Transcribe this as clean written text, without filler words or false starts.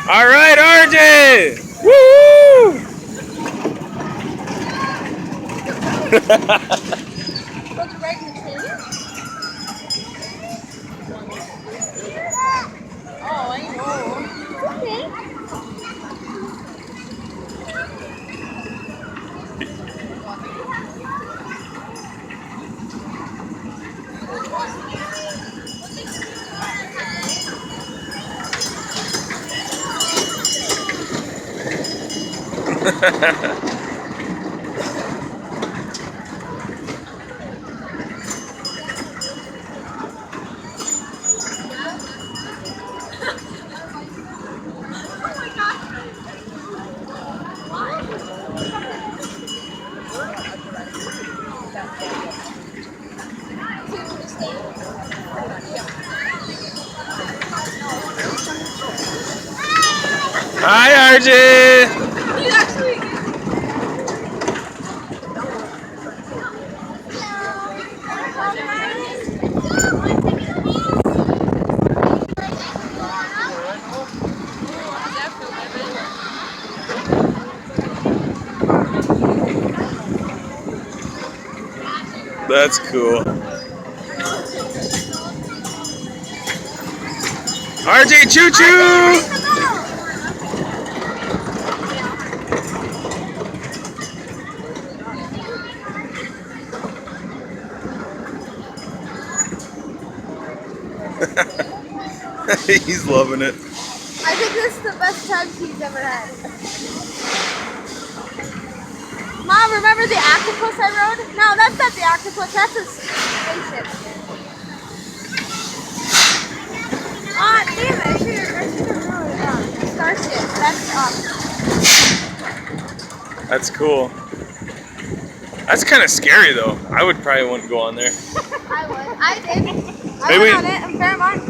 All right, RJ. Woo! Goes right in the canyon? Oh, I know. Okay. Hi, RJ. He's actually. That's cool. RJ, choo choo. He's loving it. I think this is the best time he's ever had. Mom, remember the octopus I rode? No, that's not the octopus. That's a spaceship. Ah, damn it. I should have rode Starship. That's That's cool. That's kind of scary though. I would probably want to go on there. I would. I did. I Maybe went we- on it in Fairmont.